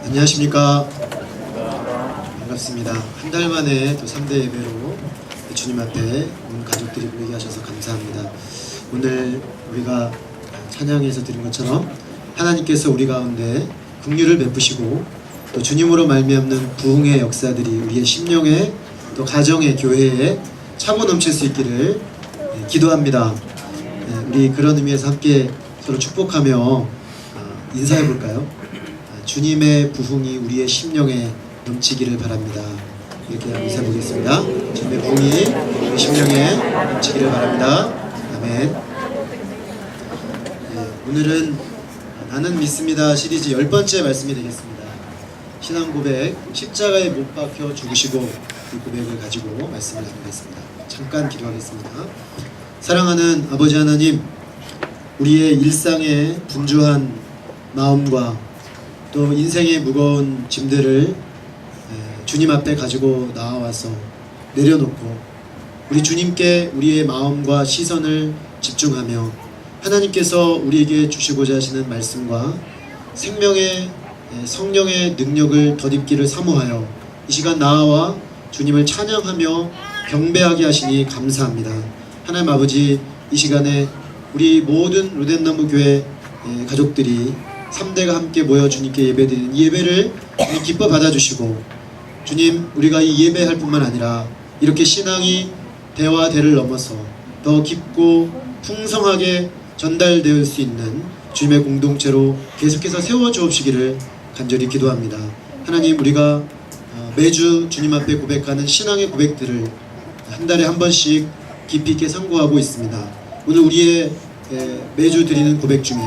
안녕하십니까. 반갑습니다. 한 달 만에 또 3대 예배로 주님 앞에 온 가족들이 모이게 하셔서 감사합니다. 오늘 우리가 찬양에서 드린 것처럼 하나님께서 우리 가운데 긍휼을 베푸시고 또 주님으로 말미암는 부흥의 역사들이 우리의 심령에 또 가정의 교회에 차고 넘칠 수 있기를 기도합니다. 우리 그런 의미에서 함께 서로 축복하며 인사해 볼까요? 주님의 부흥이 우리의 심령에 넘치기를 바랍니다. 이렇게 인사해 보겠습니다. 주님의 부흥이 우리 심령에 넘치기를 바랍니다. 아멘. 오늘은 나는 믿습니다 시리즈 10번째 말씀이 되겠습니다. 신앙 고백, 십자가에 못 박혀 죽으시고 이 고백을 가지고 말씀을 나누겠습니다. 잠깐 기도하겠습니다. 사랑하는 아버지 하나님, 우리의 일상의 분주한 마음과 또 인생의 무거운 짐들을 주님 앞에 가지고 나와서 내려놓고 우리 주님께 우리의 마음과 시선을 집중하며 하나님께서 우리에게 주시고자 하시는 말씀과 생명의 성령의 능력을 덧입기를 사모하여 이 시간 나와 주님을 찬양하며 경배하게 하시니 감사합니다. 하나님 아버지, 이 시간에 우리 모든 로덴나무 교회 가족들이 3대가 함께 모여 주님께 예배드리는 이 예배를 기뻐 받아주시고, 주님, 우리가 이 예배할 뿐만 아니라 이렇게 신앙이 대와 대를 넘어서 더 깊고 풍성하게 전달될 수 있는 주님의 공동체로 계속해서 세워주옵시기를 간절히 기도합니다. 하나님, 우리가 매주 주님 앞에 고백하는 신앙의 고백들을 한 달에 한 번씩 깊이 있게 상고하고 있습니다. 오늘 우리의 매주 드리는 고백 중에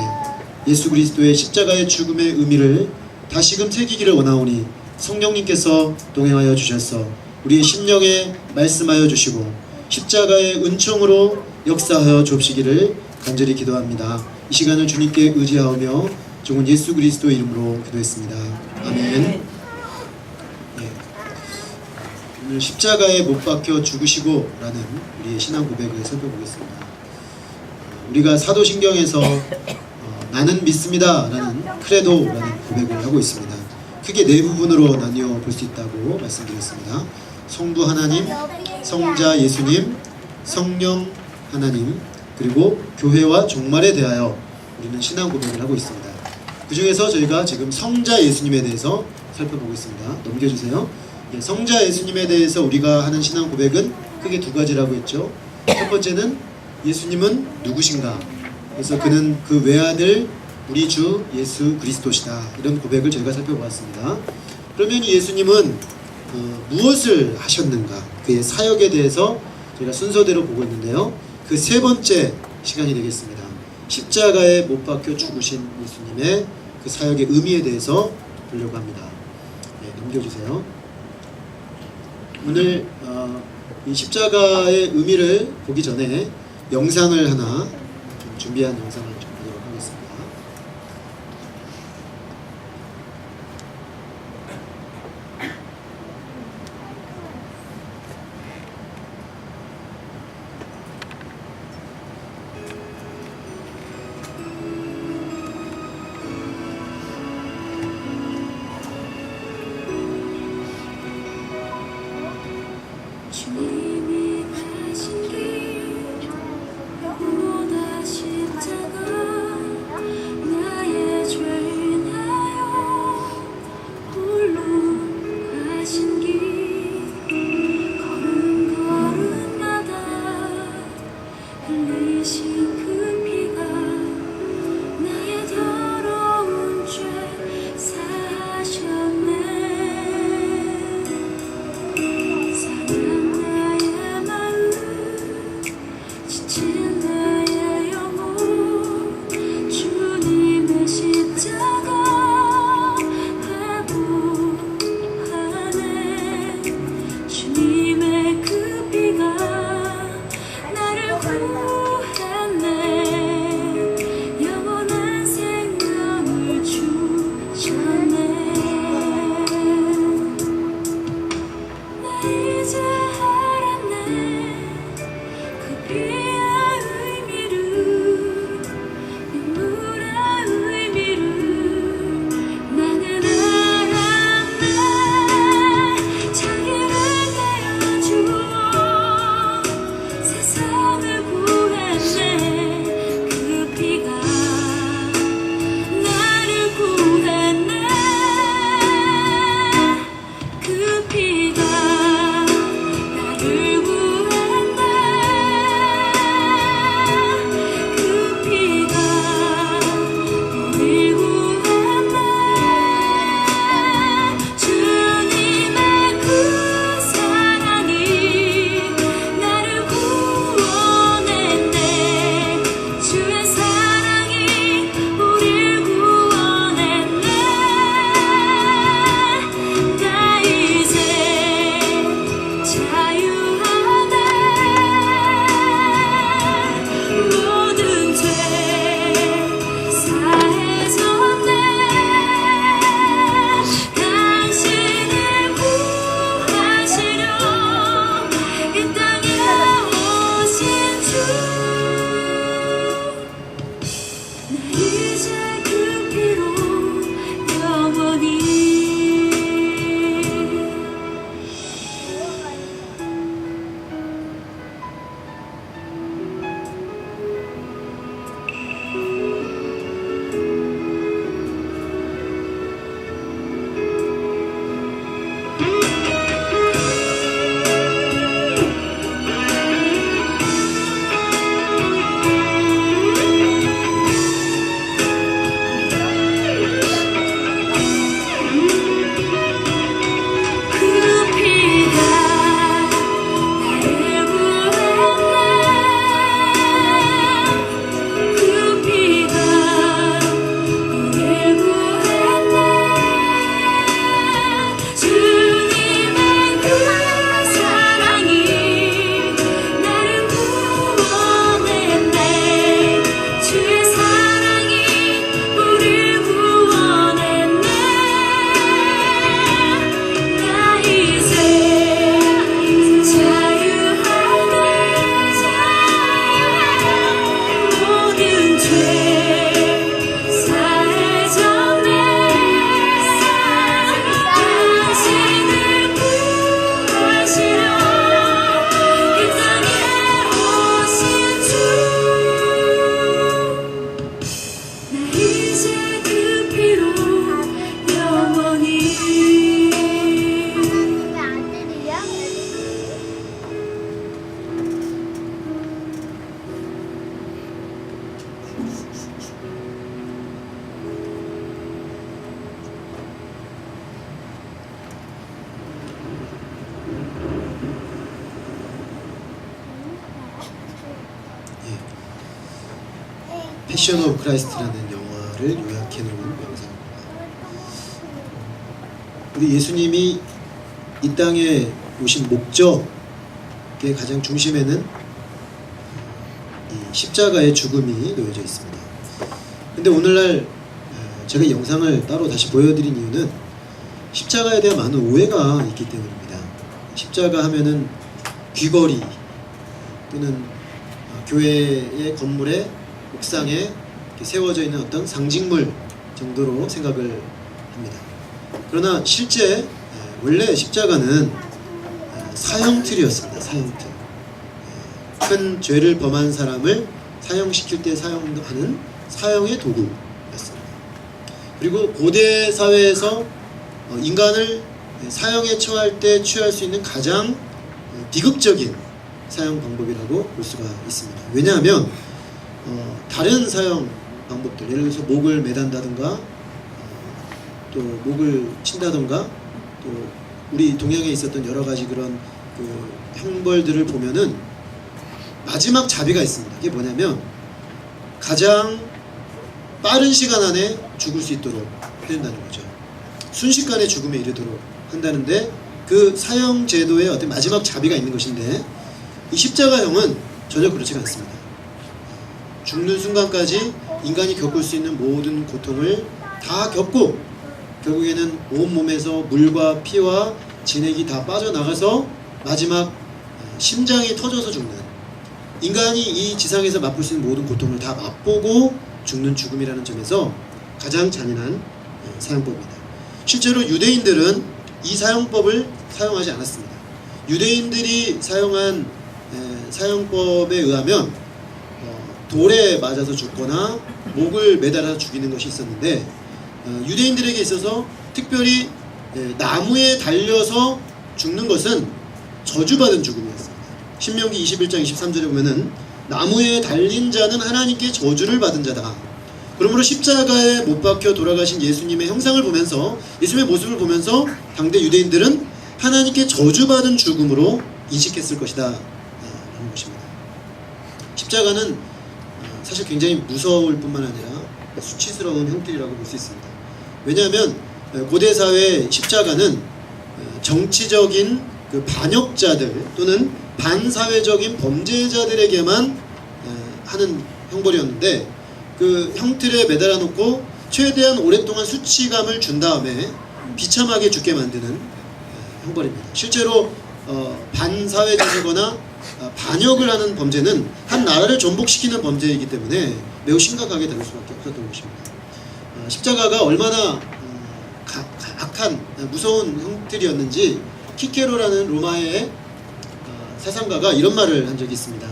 예수 그리스도의 십자가의 죽음의 의미를 다시금 새기기를 원하오니 성령님께서 동행하여 주셔서 우리의 심령에 말씀하여 주시고 십자가의 은총으로 역사하여 주옵시기를 간절히 기도합니다. 이 시간을 주님께 의지하며 종은 예수 그리스도 이름으로 기도했습니다. 아멘. 오늘 십자가에 못 박혀 죽으시고 라는 우리의 신앙 고백을 살펴보겠습니다. 우리가 사도신경에서 나는 믿습니다 라는 크레도라는 고백을 하고 있습니다. 크게 네 부분으로 나뉘어 볼 수 있다고 말씀드렸습니다. 성부 하나님, 성자 예수님, 성령 하나님, 그리고 교회와 종말에 대하여 우리는 신앙 고백을 하고 있습니다. 그 중에서 저희가 지금 성자 예수님에 대해서 살펴보고 있습니다. 넘겨주세요. 성자 예수님에 대해서 우리가 하는 신앙 고백은 크게 두 가지라고 했죠. 첫 번째는 예수님은 누구신가? 그래서 그는 그 외아들 우리 주 예수 그리스도시다. 이런 고백을 저희가 살펴보았습니다. 그러면 이 예수님은 무엇을 하셨는가? 그의 사역에 대해서 저희가 순서대로 보고 있는데요. 그 세 번째 시간이 되겠습니다. 십자가에 못 박혀 죽으신 예수님의 그 사역의 의미에 대해서 보려고 합니다. 넘겨주세요. 오늘 이 십자가의 의미를 보기 전에 영상을 하나 준비한 영상을 좀 보도록 하겠습니다. 주님이 가신 길 보다 십자가 나의 죄를 나여 홀로 가신 길 걸음 걸음마다 흘리신 그 피가 나의 더러운 죄 사하셨네. 사랑 패션 오브 크라이스트라는 영화를 요약해 놓은 영상입니다. 우리 예수님이 이 땅에 오신 목적의 가장 중심에는 이 십자가의 죽음이 놓여져 있습니다. 근데 오늘날 제가 이 영상을 따로 다시 보여드린 이유는 십자가에 대한 많은 오해가 있기 때문입니다. 십자가 하면은 귀걸이 또는 교회의 건물의 옥상에 이렇게 세워져 있는 어떤 상징물 정도로 생각을 합니다. 그러나 실제 원래 십자가는 사형틀이었습니다. 사형틀. 큰 죄를 범한 사람을 사형시킬 때 사용하는 사형의 도구였습니다. 그리고 고대 사회에서 인간을 사형에 처할 때 취할 수 있는 가장 비극적인 사형 방법이라고 볼 수가 있습니다. 왜냐하면 다른 사형 방법들, 예를 들어서 목을 매단다든가 또 목을 친다든가 또 우리 동양에 있었던 여러 가지 그런 그 형벌들을 보면은 마지막 자비가 있습니다. 그게 뭐냐면 가장 빠른 시간 안에 죽을 수 있도록 해준다는 거죠. 순식간에 죽음에 이르도록 한다는데 그 사형 제도의 어떤 마지막 자비가 있는 것인데 이 십자가형은 전혀 그렇지가 않습니다. 죽는 순간까지 인간이 겪을 수 있는 모든 고통을 다 겪고 결국에는 온몸에서 물과 피와 진액이 다 빠져나가서 마지막 심장이 터져서 죽는, 인간이 이 지상에서 맛볼 수 있는 모든 고통을 다 맛보고 죽는 죽음이라는 점에서 가장 잔인한 사형법입니다. 실제로 유대인들은 이 사형법을 사용하지 않았습니다. 유대인들이 사용한 사형법에 의하면 돌에 맞아서 죽거나 목을 매달아서 죽이는 것이 있었는데 유대인들에게 있어서 특별히 나무에 달려서 죽는 것은 저주받은 죽음이었습니다. 신명기 21장 23절에 보면은 나무에 달린 자는 하나님께 저주를 받은 자다. 그러므로 십자가에 못 박혀 돌아가신 예수님의 형상을 보면서, 예수님의 모습을 보면서 당대 유대인들은 하나님께 저주받은 죽음으로 인식했을 것이다 라는 것입니다. 십자가는 사실 굉장히 무서울 뿐만 아니라 수치스러운 형틀이라고 볼 수 있습니다. 왜냐하면 고대 사회 십자가는 정치적인 그 반역자들 또는 반사회적인 범죄자들에게만 하는 형벌이었는데 그 형틀에 매달아 놓고 최대한 오랫동안 수치감을 준 다음에 비참하게 죽게 만드는 형벌입니다. 실제로 반사회적이거나 반역을 하는 범죄는 한 나라를 전복시키는 범죄이기 때문에 매우 심각하게 다룰 수밖에 없었던 것입니다. 십자가가 얼마나 악한 무서운 형틀이었는지 키케로라는 로마의 사상가가 이런 말을 한 적이 있습니다.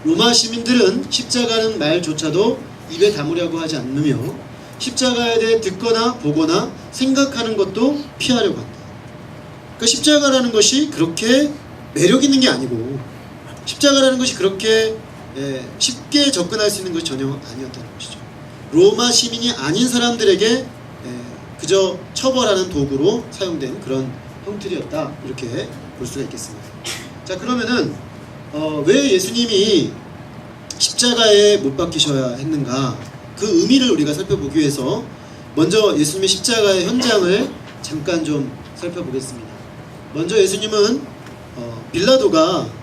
로마 시민들은 십자가는 말조차도 입에 담으려고 하지 않으며 십자가에 대해 듣거나 보거나 생각하는 것도 피하려고 한다. 그러니까 십자가라는 것이 그렇게 매력 있는 게 아니고 십자가라는 것이 그렇게 쉽게 접근할 수 있는 것이 전혀 아니었다는 것이죠. 로마 시민이 아닌 사람들에게 그저 처벌하는 도구로 사용된 그런 형틀이었다, 이렇게 볼 수가 있겠습니다. 자, 그러면은 왜 예수님이 십자가에 못 박히셔야 했는가, 그 의미를 우리가 살펴보기 위해서 먼저 예수님의 십자가의 현장을 잠깐 좀 살펴보겠습니다. 먼저 예수님은 빌라도가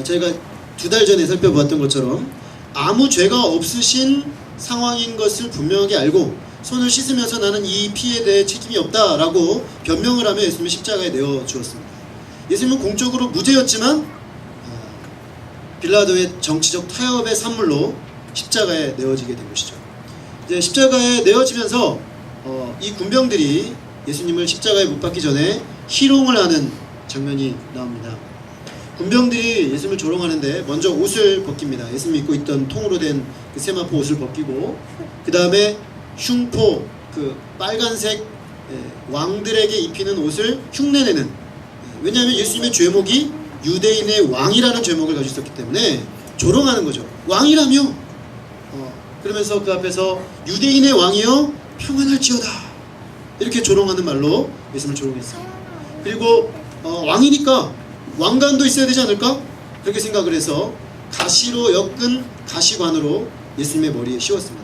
저희가 2달 전에 살펴보았던 것처럼 아무 죄가 없으신 상황인 것을 분명하게 알고 손을 씻으면서 나는 이 피에 대해 책임이 없다라고 변명을 하며 예수님을 십자가에 내어 주었습니다. 예수님은 공적으로 무죄였지만 빌라도의 정치적 타협의 산물로 십자가에 내어지게 된 것이죠. 이제 십자가에 내어지면서 이 군병들이 예수님을 십자가에 못 박기 전에 희롱을 하는 장면이 나옵니다. 군병들이 예수님을 조롱하는데 먼저 옷을 벗깁니다. 예수님이 입고 있던 통으로 된 그 세마포 옷을 벗기고, 그 다음에 흉포, 그 빨간색 왕들에게 입히는 옷을 흉내내는, 왜냐하면 예수님의 죄목이 유대인의 왕이라는 죄목을 가지고 있었기 때문에 조롱하는 거죠. 왕이라며? 그러면서 그 앞에서 유대인의 왕이여 평안할지어다, 이렇게 조롱하는 말로 예수님을 조롱했습니다. 그리고 왕이니까 왕관도 있어야 되지 않을까? 그렇게 생각을 해서 가시로 엮은 가시관으로 예수님의 머리에 씌웠습니다.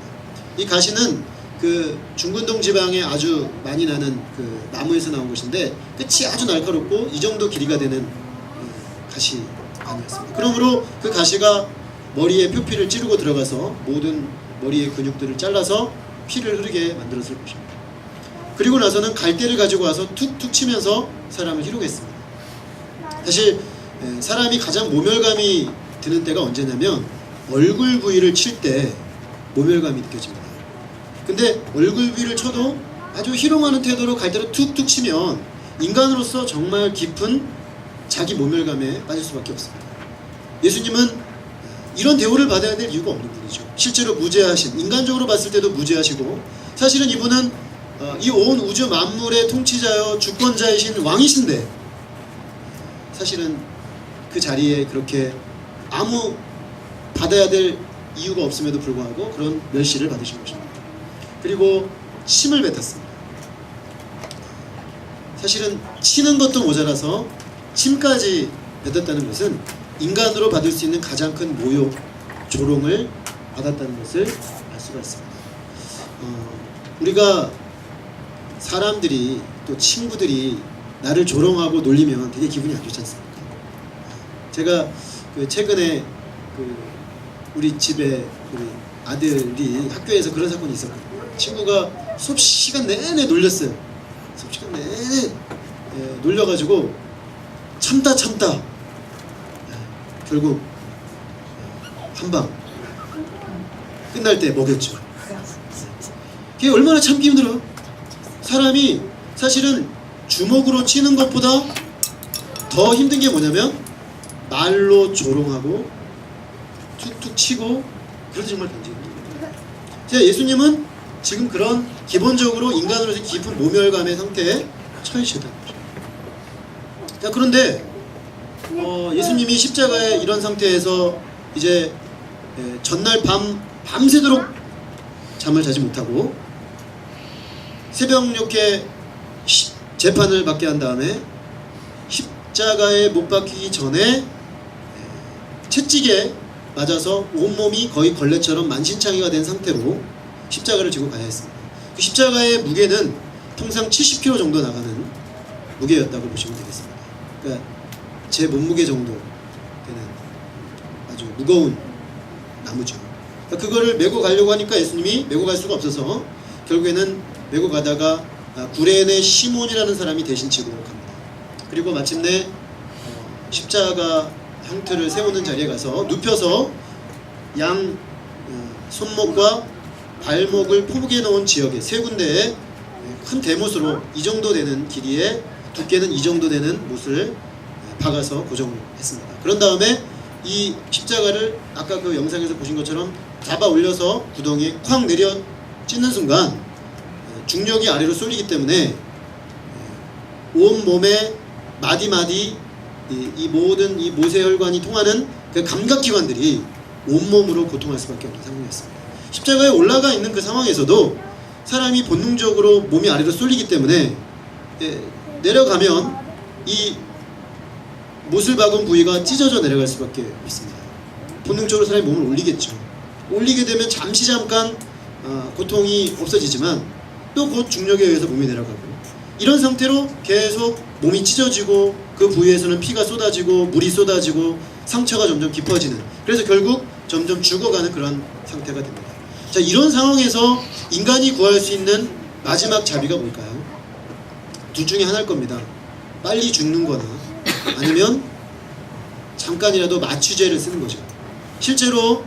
이 가시는 그 중근동 지방에 아주 많이 나는 그 나무에서 나온 것인데 끝이 아주 날카롭고 이 정도 길이가 되는 가시 아니었습니다. 그러므로 그 가시가 머리에 표피를 찌르고 들어가서 모든 머리의 근육들을 잘라서 피를 흐르게 만들었을 것입니다. 그리고 나서는 갈대를 가지고 와서 툭툭 치면서 사람을 희롱했습니다. 사실 사람이 가장 모멸감이 드는 때가 언제냐면 얼굴 부위를 칠 때 모멸감이 느껴집니다. 근데 얼굴 부위를 쳐도 아주 희롱하는 태도로 갈대로 툭툭 치면 인간으로서 정말 깊은 자기 모멸감에 빠질 수밖에 없습니다. 예수님은 이런 대우를 받아야 될 이유가 없는 분이죠. 실제로 무죄하신, 인간적으로 봤을 때도 무죄하시고, 사실은 이분은 이 온 우주 만물의 통치자여 주권자이신 왕이신데 사실은 그 자리에 그렇게 아무 받아야 될 이유가 없음에도 불구하고 그런 멸시를 받으신 것입니다. 그리고 침을 뱉었습니다. 사실은 치는 것도 모자라서 침까지 뱉었다는 것은 인간으로 받을 수 있는 가장 큰 모욕, 조롱을 받았다는 것을 알 수가 있습니다. 우리가 사람들이 또 친구들이 나를 조롱하고 놀리면 되게 기분이 안 좋지 않습니까? 제가 최근에 우리 집에 우리 아들이 학교에서 그런 사건이 있었거든요. 친구가 수업 시간 내내 놀렸어요. 수업 시간 내내 놀려가지고 참다 결국 한방 끝날 때 먹였죠. 그게 얼마나 참기 힘들어요. 사람이 사실은 주먹으로 치는 것보다 더 힘든 게 뭐냐면 말로 조롱하고 툭툭 치고 그래도 정말 굉장히 힘듭니다. 예수님은 지금 그런 기본적으로 인간으로서 깊은 모멸감의 상태에 처해지셨다는 거죠. 자, 그런데 예수님이 십자가에 이런 상태에서 이제 전날 밤새도록 잠을 자지 못하고 새벽녘에 재판을 받게 한 다음에 십자가에 못 박히기 전에 채찍에 맞아서 온몸이 거의 걸레처럼 만신창이가 된 상태로 십자가를 지고 가야 했습니다. 그 십자가의 무게는 통상 70kg 정도 나가는 무게였다고 보시면 되겠습니다. 그러니까 제 몸무게 정도 되는 아주 무거운 나무죠. 그러니까 그거를 메고 가려고 하니까 예수님이 메고 갈 수가 없어서 결국에는 메고 가다가 구레네 시몬이라는 사람이 대신 지고 갑니다. 그리고 마침내 십자가 형태를 세우는 자리에 가서 눕혀서 양 손목과 발목을 포개 놓은 지역에 세 군데에 큰 대못으로 이 정도 되는 길이에 두께는 이 정도 되는 못을 박아서 고정했습니다. 그런 다음에 이 십자가를 아까 그 영상에서 보신 것처럼 잡아 올려서 구덩이에 쾅 내려 찢는 순간 중력이 아래로 쏠리기 때문에 온 몸에 마디마디 이 모든 이 모세혈관이 통하는 그 감각기관들이 온몸으로 고통할 수밖에 없는 상황이었습니다. 십자가에 올라가 있는 그 상황에서도 사람이 본능적으로 몸이 아래로 쏠리기 때문에 내려가면 이 못을 박은 부위가 찢어져 내려갈 수밖에 없습니다. 본능적으로 사람이 몸을 올리겠죠. 올리게 되면 잠깐 고통이 없어지지만 또 곧 중력에 의해서 몸이 내려가고 이런 상태로 계속 몸이 찢어지고 그 부위에서는 피가 쏟아지고 물이 쏟아지고 상처가 점점 깊어지는, 그래서 결국 점점 죽어가는 그런 상태가 됩니다. 자, 이런 상황에서 인간이 구할 수 있는 마지막 자비가 뭘까요? 둘 중에 하나일 겁니다. 빨리 죽는 거나 아니면 잠깐이라도 마취제를 쓰는 거죠. 실제로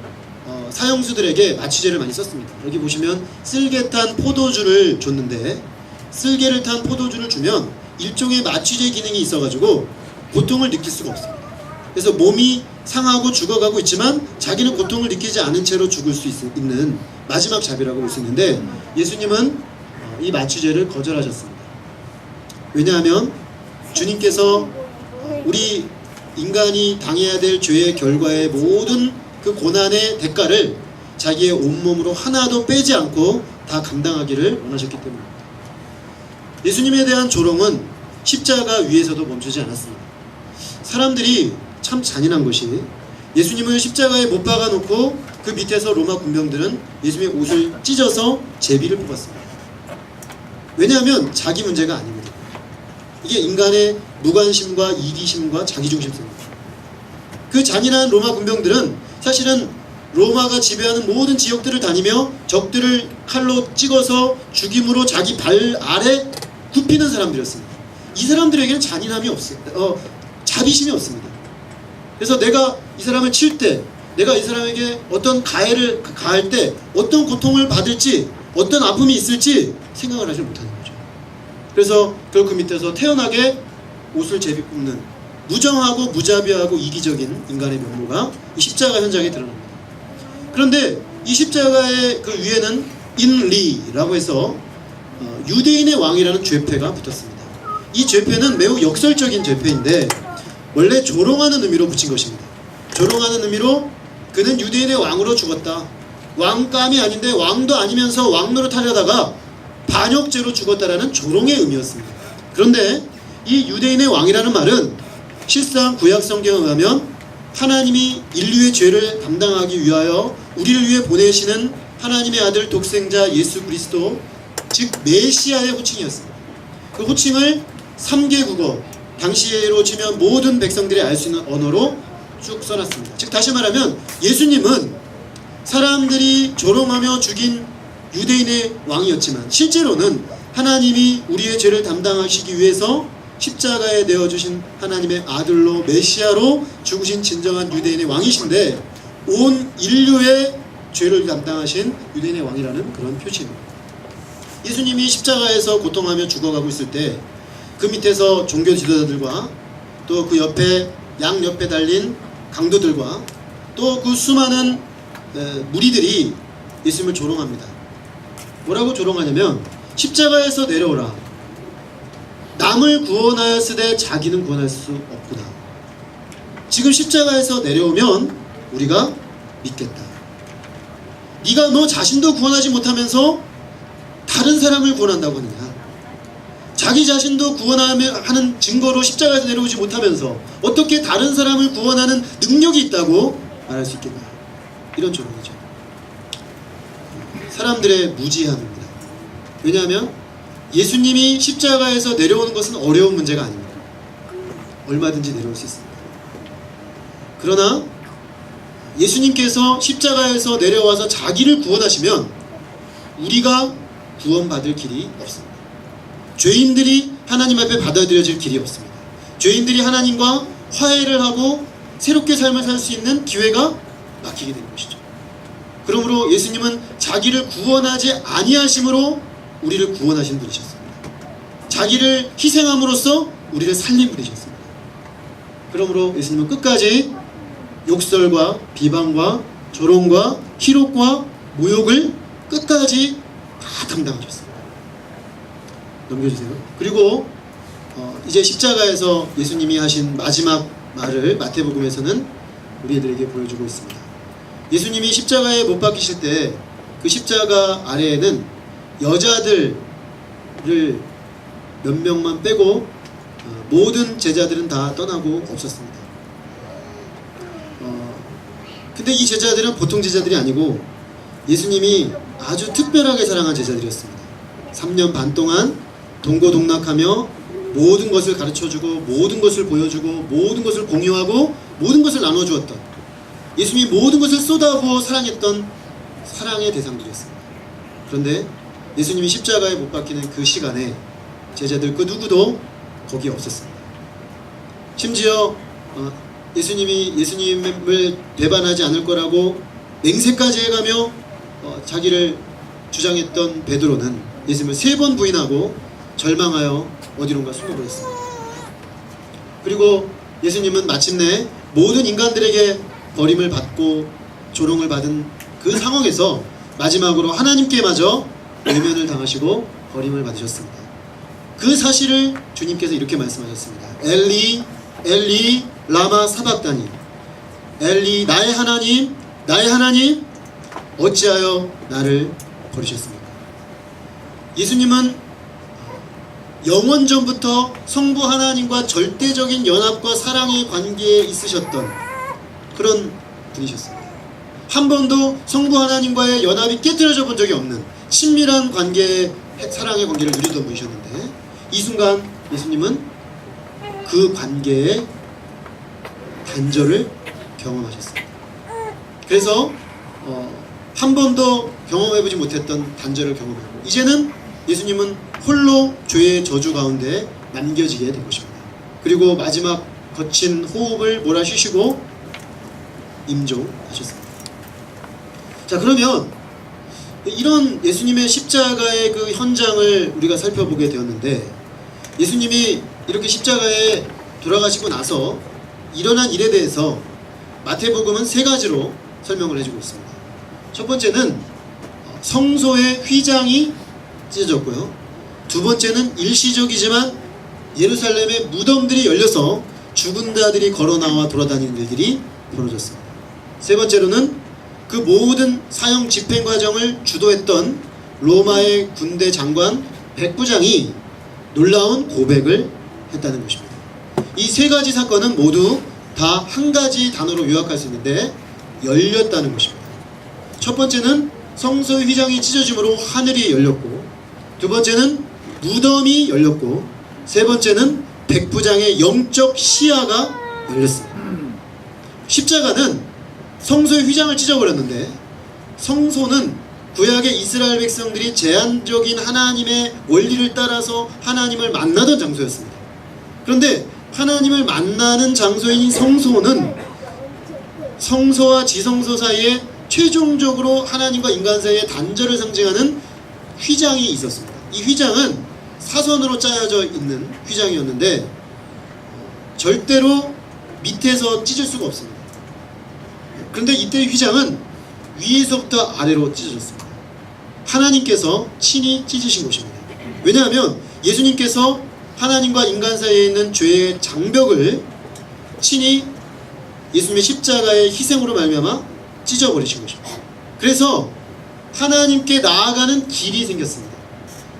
사형수들에게 마취제를 많이 썼습니다. 여기 보시면 쓸개 탄 포도주를 줬는데 쓸개를 탄 포도주를 주면 일종의 마취제 기능이 있어가지고 고통을 느낄 수가 없습니다. 그래서 몸이 상하고 죽어가고 있지만 자기는 고통을 느끼지 않은 채로 죽을 수 있는 마지막 자비라고 볼 수 있는데 예수님은 이 마취제를 거절하셨습니다. 왜냐하면 주님께서 우리 인간이 당해야 될 죄의 결과의 모든 그 고난의 대가를 자기의 온몸으로 하나도 빼지 않고 다 감당하기를 원하셨기 때문입니다. 예수님에 대한 조롱은 십자가 위에서도 멈추지 않았습니다. 사람들이 참 잔인한 것이 예수님을 십자가에 못 박아놓고 그 밑에서 로마 군병들은 예수님의 옷을 찢어서 제비를 뽑았습니다. 왜냐하면 자기 문제가 아닙니다. 이게 인간의 무관심과 이기심과 자기중심성입니다. 그 잔인한 로마 군병들은 사실은 로마가 지배하는 모든 지역들을 다니며 적들을 칼로 찍어서 죽임으로 자기 발 아래 굽히는 사람들이었습니다. 이 사람들에게는 잔인함이 없습니다. 자비심이 없습니다. 그래서 내가 이 사람을 칠 때, 내가 이 사람에게 어떤 가해를 가할 때 어떤 고통을 받을지, 어떤 아픔이 있을지 생각을 하지 못하는 거죠. 그래서 결국 그 밑에서 태연하게 옷을 제비 뽑는 무정하고 무자비하고 이기적인 인간의 면모가 이 십자가 현장에 드러납니다. 그런데 이 십자가의 그 위에는 인리라고 해서 유대인의 왕이라는 죄패가 붙었습니다. 이 죄패는 매우 역설적인 죄패인데 원래 조롱하는 의미로 붙인 것입니다. 조롱하는 의미로 그는 유대인의 왕으로 죽었다. 왕감이 아닌데 왕도 아니면서 왕노릇 하려다가 반역죄로 죽었다라는 조롱의 의미였습니다. 그런데 이 유대인의 왕이라는 말은 실상 구약 성경에 의하면 하나님이 인류의 죄를 담당하기 위하여 우리를 위해 보내시는 하나님의 아들 독생자 예수 그리스도, 즉 메시아의 호칭이었습니다. 그 호칭을 3개 국어, 당시로 치면 모든 백성들이 알 수 있는 언어로 쭉 써놨습니다. 즉 다시 말하면 예수님은 사람들이 조롱하며 죽인 유대인의 왕이었지만 실제로는 하나님이 우리의 죄를 담당하시기 위해서 십자가에 내어주신 하나님의 아들로 메시아로 죽으신 진정한 유대인의 왕이신데 온 인류의 죄를 담당하신 유대인의 왕이라는 그런 표시입니다. 예수님이 십자가에서 고통하며 죽어가고 있을 때 그 밑에서 종교 지도자들과 또 그 옆에 양 옆에 달린 강도들과 또 그 수많은 무리들이 예수님을 조롱합니다. 뭐라고 조롱하냐면 십자가에서 내려오라. 남을 구원하였으되 자기는 구원할 수 없구나. 지금 십자가에서 내려오면 우리가 믿겠다. 네가 너 자신도 구원하지 못하면서 다른 사람을 구원한다고 하느냐. 자기 자신도 구원하는 증거로 십자가에서 내려오지 못하면서 어떻게 다른 사람을 구원하는 능력이 있다고 말할 수 있겠나. 이런 조롱이죠. 사람들의 무지함입니다. 왜냐하면 예수님이 십자가에서 내려오는 것은 어려운 문제가 아닙니다. 얼마든지 내려올 수 있습니다. 그러나 예수님께서 십자가에서 내려와서 자기를 구원하시면 우리가 구원받을 길이 없습니다. 죄인들이 하나님 앞에 받아들여질 길이 없습니다. 죄인들이 하나님과 화해를 하고 새롭게 삶을 살 수 있는 기회가 막히게 되는 것이죠. 그러므로 예수님은 자기를 구원하지 아니하심으로 우리를 구원하신 분이셨습니다. 자기를 희생함으로써 우리를 살린 분이셨습니다. 그러므로 예수님은 끝까지 욕설과 비방과 조롱과 희롱과 모욕을 끝까지 다 담당하셨습니다. 넘겨주세요. 그리고 이제 십자가에서 예수님이 하신 마지막 말을 마태복음에서는 우리들에게 보여주고 있습니다. 예수님이 십자가에 못 박히실 때 그 십자가 아래에는 여자들을 몇 명만 빼고 모든 제자들은 다 떠나고 없었습니다. 근데 이 제자들은 보통 제자들이 아니고 예수님이 아주 특별하게 사랑한 제자들이었습니다. 3년 반 동안 동고동락하며 모든 것을 가르쳐주고 모든 것을 보여주고 모든 것을 공유하고 모든 것을 나눠주었던 예수님이 모든 것을 쏟아부어 사랑했던 사랑의 대상들이었습니다. 그런데 예수님이 십자가에 못 박히는 그 시간에 제자들 그 누구도 거기에 없었습니다. 심지어 예수님이 예수님을 배반하지 않을 거라고 맹세까지 해가며 자기를 주장했던 베드로는 예수님을 3번 부인하고 절망하여 어디론가 숨어버렸습니다. 그리고 예수님은 마침내 모든 인간들에게 버림을 받고 조롱을 받은 그 상황에서 마지막으로 하나님께마저 외면을 당하시고 버림을 받으셨습니다. 그 사실을 주님께서 이렇게 말씀하셨습니다. 엘리 엘리 라마 사박다니. 엘리 나의 하나님 어찌하여 나를 버리셨습니까? 예수님은 영원전부터 성부 하나님과 절대적인 연합과 사랑의 관계에 있으셨던 그런 분이셨습니다. 한 번도 성부 하나님과의 연합이 깨뜨려져 본 적이 없는 친밀한 관계의 사랑의 관계를 누리던 분이셨는데 이 순간 예수님은 그 관계의 단절을 경험하셨습니다. 그래서 한 번도 경험해보지 못했던 단절을 경험하고 이제는 예수님은 홀로 죄의 저주 가운데 남겨지게 된 것입니다. 그리고 마지막 거친 호흡을 몰아쉬시고 임종하셨습니다. 자, 그러면 이런 예수님의 십자가의 그 현장을 우리가 살펴보게 되었는데 예수님이 이렇게 십자가에 돌아가시고 나서 일어난 일에 대해서 마태복음은 세 가지로 설명을 해주고 있습니다. 첫 번째는 성소의 휘장이 찢어졌고요. 두 번째는 일시적이지만 예루살렘의 무덤들이 열려서 죽은 자들이 걸어 나와 돌아다니는 일들이 벌어졌습니다. 세 번째로는 그 모든 사형 집행 과정을 주도했던 로마의 군대 장관 백부장이 놀라운 고백을 했다는 것입니다. 이 세 가지 사건은 모두 다 한 가지 단어로 요약할 수 있는데 열렸다는 것입니다. 첫 번째는 성소의 휘장이 찢어짐으로 하늘이 열렸고, 두 번째는 무덤이 열렸고, 세 번째는 백부장의 영적 시야가 열렸습니다. 십자가는 성소의 휘장을 찢어버렸는데 성소는 구약의 이스라엘 백성들이 제한적인 하나님의 원리를 따라서 하나님을 만나던 장소였습니다. 그런데 하나님을 만나는 장소인 성소는 성소와 지성소 사이에 최종적으로 하나님과 인간 사이의 단절을 상징하는 휘장이 있었습니다. 이 휘장은 사선으로 짜여져 있는 휘장이었는데 절대로 밑에서 찢을 수가 없습니다. 그런데 이때의 휘장은 위에서부터 아래로 찢어졌습니다. 하나님께서 친히 찢으신 것입니다. 왜냐하면 예수님께서 하나님과 인간 사이에 있는 죄의 장벽을 친히 예수님의 십자가의 희생으로 말미암아 찢어버리신 것입니다. 그래서 하나님께 나아가는 길이 생겼습니다.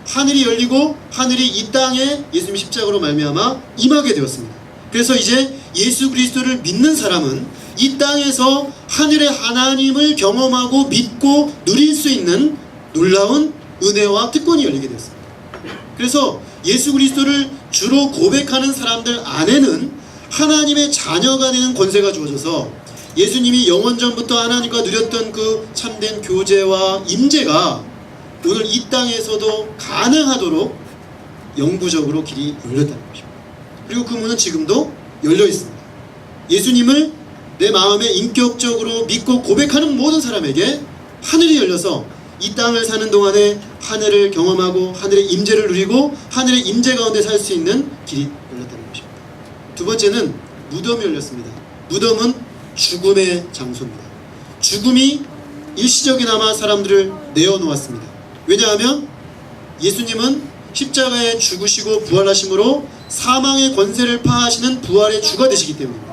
하늘이 열리고 하늘이 이 땅에 예수님의 십자가로 말미암아 임하게 되었습니다. 그래서 이제 예수 그리스도를 믿는 사람은 이 땅에서 하늘의 하나님을 경험하고 믿고 누릴 수 있는 놀라운 은혜와 특권이 열리게 되었습니다. 그래서 예수 그리스도를 주로 고백하는 사람들 안에는 하나님의 자녀가 되는 권세가 주어져서 예수님이 영원전부터 하나님과 누렸던 그 참된 교제와 임재가 오늘 이 땅에서도 가능하도록 영구적으로 길이 열렸다는 것입니다. 그리고 그 문은 지금도 열려 있습니다. 예수님을 내 마음에 인격적으로 믿고 고백하는 모든 사람에게 하늘이 열려서 이 땅을 사는 동안에 하늘을 경험하고 하늘의 임재를 누리고 하늘의 임재 가운데 살 수 있는 길이 열렸다는 것입니다. 두 번째는 무덤이 열렸습니다. 무덤은 죽음의 장소입니다. 죽음이 일시적이나마 사람들을 내어놓았습니다. 왜냐하면 예수님은 십자가에 죽으시고 부활하심으로 사망의 권세를 파하시는 부활의 주가 되시기 때문입니다.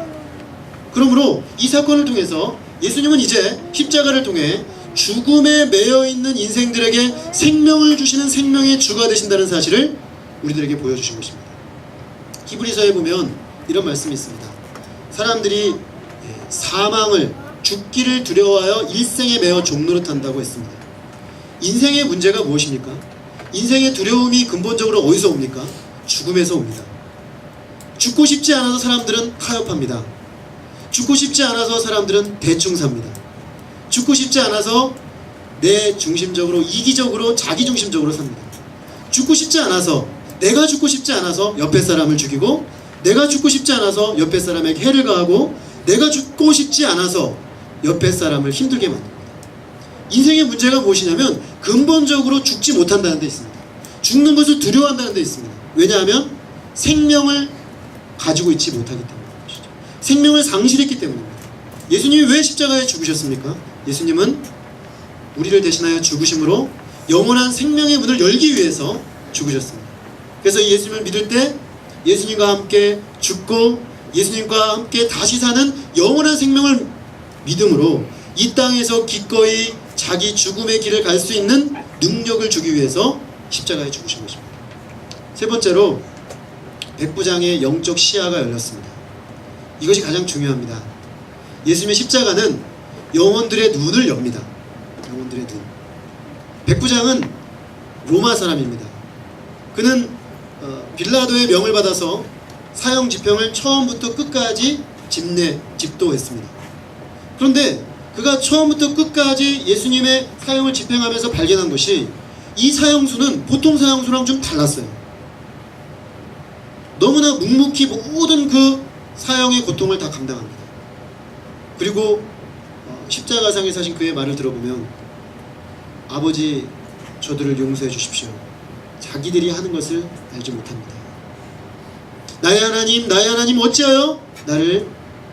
그러므로 이 사건을 통해서 예수님은 이제 십자가를 통해 죽음에 매여있는 인생들에게 생명을 주시는 생명의 주가 되신다는 사실을 우리들에게 보여주신 것입니다. 히브리서에 보면 이런 말씀이 있습니다. 사람들이 사망을, 죽기를 두려워하여 일생에 매어 종노릇한다고 했습니다. 인생의 문제가 무엇입니까? 인생의 두려움이 근본적으로 어디서 옵니까? 죽음에서 옵니다. 죽고 싶지 않아서 사람들은 타협합니다. 죽고 싶지 않아서 사람들은 대충 삽니다. 죽고 싶지 않아서 내 중심적으로, 이기적으로, 자기중심적으로 삽니다. 죽고 싶지 않아서, 내가 죽고 싶지 않아서 옆에 사람을 죽이고, 내가 죽고 싶지 않아서 옆에 사람에게 해를 가하고, 내가 죽고 싶지 않아서 옆에 사람을 힘들게 만듭니다. 인생의 문제가 무엇이냐면 근본적으로 죽지 못한다는 데 있습니다. 죽는 것을 두려워한다는 데 있습니다. 왜냐하면 생명을 가지고 있지 못하기 때문인 것이죠. 생명을 상실했기 때문입니다. 예수님이 왜 십자가에 죽으셨습니까? 예수님은 우리를 대신하여 죽으심으로 영원한 생명의 문을 열기 위해서 죽으셨습니다. 그래서 예수님을 믿을 때 예수님과 함께 죽고 예수님과 함께 다시 사는 영원한 생명을 믿음으로 이 땅에서 기꺼이 자기 죽음의 길을 갈 수 있는 능력을 주기 위해서 십자가에 죽으신 것입니다. 세 번째로 백부장의 영적 시야가 열렸습니다. 이것이 가장 중요합니다. 예수님의 십자가는 영혼들의 눈을 엽니다. 영혼들의 눈. 백부장은 로마 사람입니다. 그는 빌라도의 명을 받아서 사형 집행을 처음부터 끝까지 집도했습니다. 그런데 그가 처음부터 끝까지 예수님의 사형을 집행하면서 발견한 것이 이 사형수는 보통 사형수랑 좀 달랐어요. 너무나 묵묵히 모든 그 사형의 고통을 다 감당합니다. 그리고 십자가상에 사신 그의 말을 들어보면 아버지 저들을 용서해 주십시오. 자기들이 하는 것을 알지 못합니다. 나의 하나님 어찌하여 나를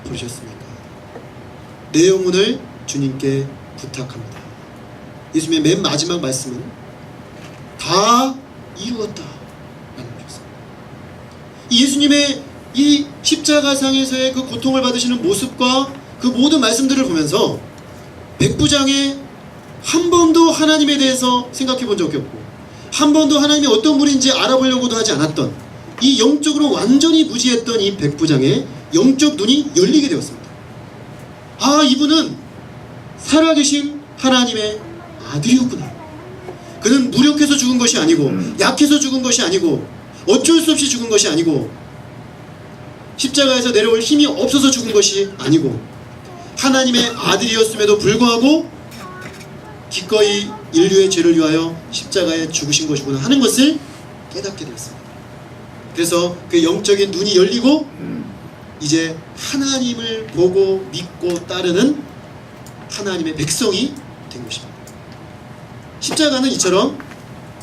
부르셨습니까? 내 영혼을 주님께 부탁합니다. 예수님의 맨 마지막 말씀은 다 이루었다 라는 것이었습니다. 이 예수님의 이 십자가상에서의 그 고통을 받으시는 모습과 그 모든 말씀들을 보면서 백부장의 한 번도 하나님에 대해서 생각해 본 적이 없고 한 번도 하나님이 어떤 분인지 알아보려고도 하지 않았던 이 영적으로 완전히 무지했던 이 백부장의 영적 눈이 열리게 되었습니다. 아, 이분은 살아계신 하나님의 아들이었구나. 그는 무력해서 죽은 것이 아니고 약해서 죽은 것이 아니고 어쩔 수 없이 죽은 것이 아니고 십자가에서 내려올 힘이 없어서 죽은 것이 아니고 하나님의 아들이었음에도 불구하고 기꺼이 인류의 죄를 위하여 십자가에 죽으신 것이구나 하는 것을 깨닫게 되었습니다. 그래서 그 영적인 눈이 열리고 이제 하나님을 보고 믿고 따르는 하나님의 백성이 된 것입니다. 십자가는 이처럼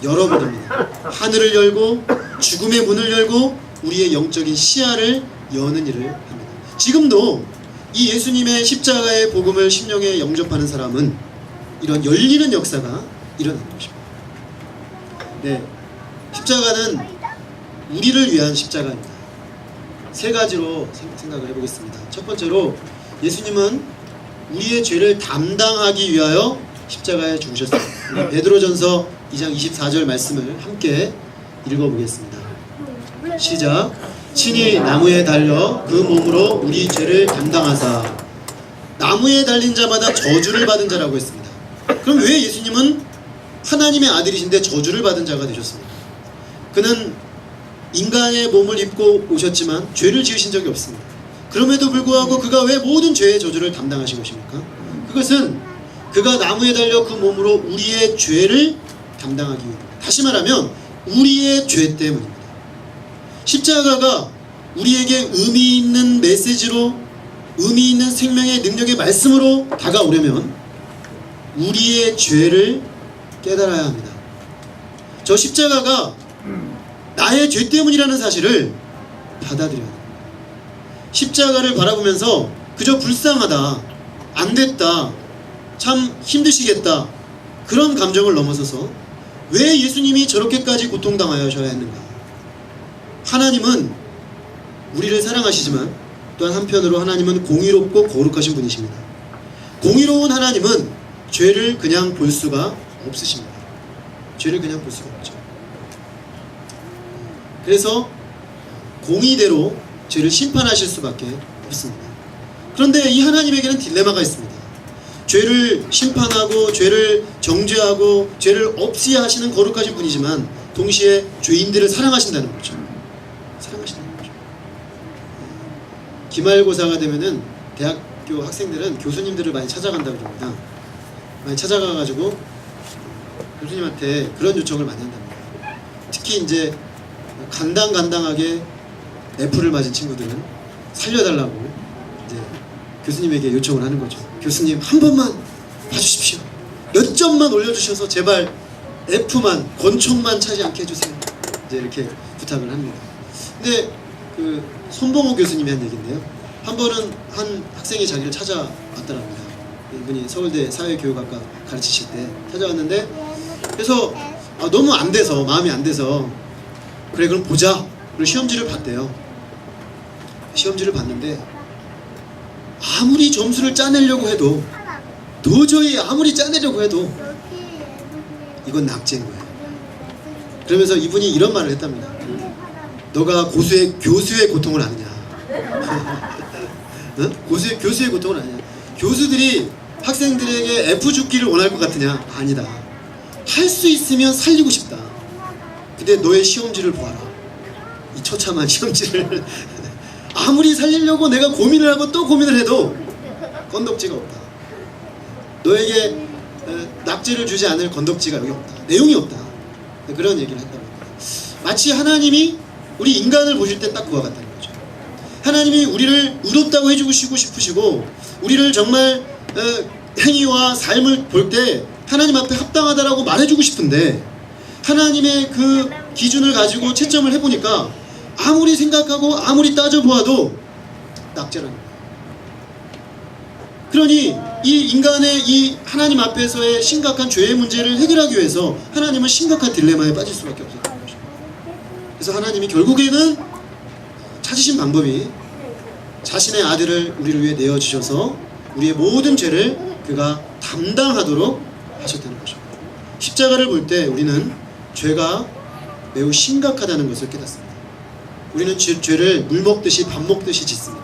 열어버립니다. 하늘을 열고 죽음의 문을 열고 우리의 영적인 시야를 여는 일을 합니다. 지금도 이 예수님의 십자가의 복음을 심령에 영접하는 사람은 이런 열리는 역사가 일어나는 것입니다. 네, 십자가는 우리를 위한 십자가입니다. 세 가지로 생각을 해보겠습니다. 첫 번째로 예수님은 우리의 죄를 담당하기 위하여 십자가에 죽으셨습니다. 베드로전서 2장 24절 말씀을 함께 읽어보겠습니다. 시작. 친히 나무에 달려 그 몸으로 우리 죄를 담당하사. 나무에 달린 자마다 저주를 받은 자라고 했습니다. 그럼 왜 예수님은 하나님의 아들이신데 저주를 받은 자가 되셨습니까? 그는 인간의 몸을 입고 오셨지만 죄를 지으신 적이 없습니다. 그럼에도 불구하고 그가 왜 모든 죄의 저주를 담당하신 것입니까? 그것은 그가 나무에 달려 그 몸으로 우리의 죄를 담당하기 위해입니다. 다시 말하면 우리의 죄 때문입니다. 십자가가 우리에게 의미 있는 메시지로 의미 있는 생명의 능력의 말씀으로 다가오려면 우리의 죄를 깨달아야 합니다. 저 십자가가 나의 죄 때문이라는 사실을 받아들여야 합니다. 십자가를 바라보면서 그저 불쌍하다, 안 됐다, 참 힘드시겠다 그런 감정을 넘어서서 왜 예수님이 저렇게까지 고통당하셔야 했는가? 하나님은 우리를 사랑하시지만 또한 한편으로 하나님은 공의롭고 거룩하신 분이십니다. 공의로운 하나님은 죄를 그냥 볼 수가 없으십니다. 죄를 그냥 볼 수가 없죠. 그래서 공의대로 죄를 심판하실 수밖에 없습니다. 그런데 이 하나님에게는 딜레마가 있습니다. 죄를 심판하고 죄를 정죄하고 죄를 없이 하시는 거룩하신 분이지만 동시에 죄인들을 사랑하신다는 거죠. 사랑하신다는 거죠. 기말고사가 되면은 대학교 학생들은 교수님들을 많이 찾아간다고 그럽니다. 많이 찾아가가지고 교수님한테 그런 요청을 많이 한답니다. 특히 이제 간당간당하게 F를 맞은 친구들은 살려달라고 이제 교수님에게 요청을 하는 거죠. 교수님 한 번만 봐주십시오. 몇 점만 올려주셔서 제발 F만 권총만 차지 않게 해주세요. 이제 이렇게 부탁을 합니다. 근데 그 손봉호 교수님이 한 얘기인데요. 한 번은 한 학생이 자기를 찾아왔더랍니다. 이분이 서울대 사회교육학과 가르치실 때 찾아왔는데 그래서 너무 안 돼서 마음이 안 돼서 그래 그럼 보자. 그리고 시험지를 봤대요. 시험지를 봤는데 아무리 점수를 짜내려고 해도 도저히 아무리 짜내려고 해도 이건 낙제인 거예요. 그러면서 이분이 이런 말을 했답니다. 너가 교수의 고통을 아느냐? 응? 교수의 고통을 아느냐? 교수들이 학생들에게 F 죽기를 원할 것 같으냐? 아니다. 할 수 있으면 살리고 싶다. 근데 너의 시험지를 보아라. 이 처참한 시험지를 아무리 살리려고 내가 고민을 하고 또 고민을 해도 건덕지가 없다. 너에게 낙제를 주지 않을 건덕지가 여기 없다. 내용이 없다. 그런 얘기를 했다고 합니다. 마치 하나님이 우리 인간을 보실 때 딱 그와 같다는 거죠. 하나님이 우리를 의롭다고 해주고 싶으시고 우리를 정말 행위와 삶을 볼 때 하나님 앞에 합당하다라고 말해주고 싶은데 하나님의 그 기준을 가지고 채점을 해보니까 아무리 생각하고 아무리 따져보아도 낙제라는 거예요. 그러니 이 인간의 이 하나님 앞에서의 심각한 죄의 문제를 해결하기 위해서 하나님은 심각한 딜레마에 빠질 수밖에 없었던 것입니다. 그래서 하나님이 결국에는 찾으신 방법이 자신의 아들을 우리를 위해 내어주셔서 우리의 모든 죄를 그가 담당하도록 하셨다는 것입니다. 십자가를 볼 때 우리는 죄가 매우 심각하다는 것을 깨닫습니다. 우리는 죄를 물 먹듯이 밥 먹듯이 짓습니다.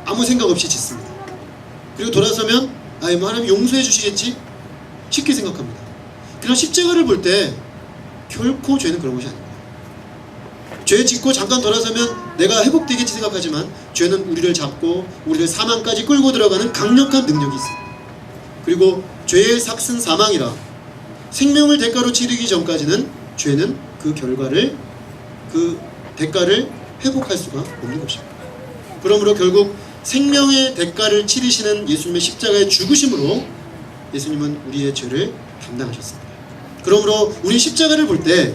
아무 생각 없이 짓습니다. 그리고 돌아서면 뭐 하나님 용서해 주시겠지? 쉽게 생각합니다. 그러나 십자가를 볼 때 결코 죄는 그런 것이 아닙니다. 죄 짓고 잠깐 돌아서면 내가 회복되겠지 생각하지만 죄는 우리를 잡고 우리를 사망까지 끌고 들어가는 강력한 능력이 있습니다. 그리고 죄의 삭은 사망이라 생명을 대가로 치르기 전까지는 죄는 그 결과를 그 대가를 회복할 수가 없는 것입니다. 그러므로 결국 생명의 대가를 치르시는 예수님의 십자가의 죽으심으로 예수님은 우리의 죄를 담당하셨습니다. 그러므로 우리 십자가를 볼 때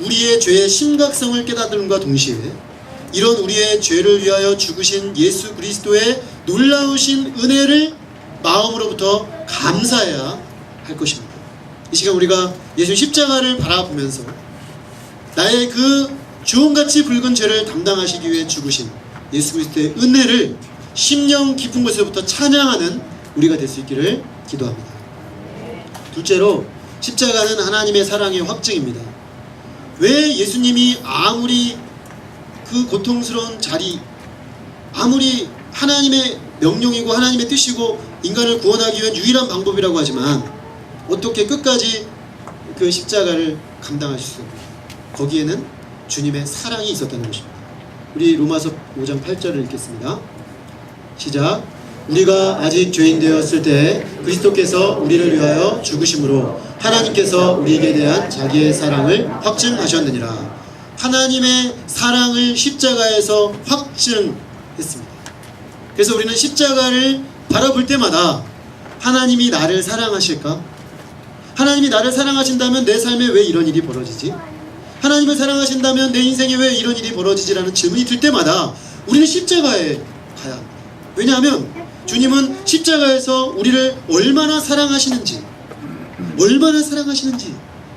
우리의 죄의 심각성을 깨닫음과 동시에 이런 우리의 죄를 위하여 죽으신 예수 그리스도의 놀라우신 은혜를 마음으로부터 감사해야 할 것입니다. 이 시간 우리가 예수 십자가를 바라보면서 나의 그 주홍같이 붉은 죄를 담당하시기 위해 죽으신 예수 그리스도의 은혜를 심령 깊은 곳에서부터 찬양하는 우리가 될 수 있기를 기도합니다. 둘째로 십자가는 하나님의 사랑의 확증입니다. 왜 예수님이 아무리 그 고통스러운 자리, 아무리 하나님의 명령이고 하나님의 뜻이고 인간을 구원하기 위한 유일한 방법이라고 하지만 어떻게 끝까지 그 십자가를 감당하셨습니까? 거기에는 주님의 사랑이 있었다는 것입니다. 우리 로마서 5장 8절을 읽겠습니다. 시작. 우리가 아직 죄인 되었을 때 그리스도께서 우리를 위하여 죽으심으로 하나님께서 우리에게 대한 자기의 사랑을 확증하셨느니라. 하나님의 사랑을 십자가에서 확증했습니다. 그래서 우리는 십자가를 바라볼 때마다 하나님이 나를 사랑하실까? 하나님이 나를 사랑하신다면 내 삶에 왜 이런 일이 벌어지지? 하나님을 사랑하신다면 내 인생에 왜 이런 일이 벌어지지라는 질문이 들 때마다 우리는 십자가에 가야 합니다. 왜냐하면 주님은 십자가에서 우리를 얼마나 사랑하시는지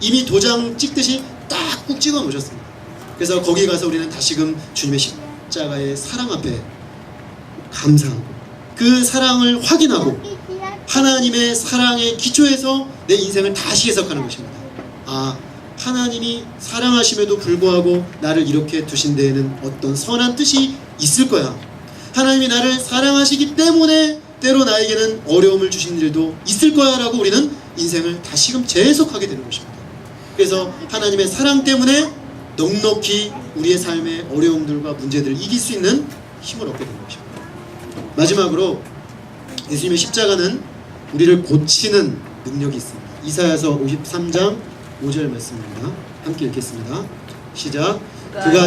이미 도장 찍듯이 딱 꾹 찍어 놓으셨습니다. 그래서 거기 가서 우리는 다시금 주님의 십자가의 사랑 앞에 감사하고 그 사랑을 확인하고 하나님의 사랑의 기초에서 내 인생을 다시 해석하는 것입니다. 하나님이 사랑하심에도 불구하고 나를 이렇게 두신 데에는 어떤 선한 뜻이 있을 거야. 하나님이 나를 사랑하시기 때문에 때로 나에게는 어려움을 주신 일도 있을 거야 라고 우리는 인생을 다시금 재해석하게 되는 것입니다. 그래서 하나님의 사랑 때문에 넉넉히 우리의 삶의 어려움들과 문제들을 이길 수 있는 힘을 얻게 되는 것입니다. 마지막으로 예수님의 십자가는 우리를 고치는 능력이 있습니다. 이사야서 53장 5절 말씀입니다. 함께 읽겠습니다. 시작. 그가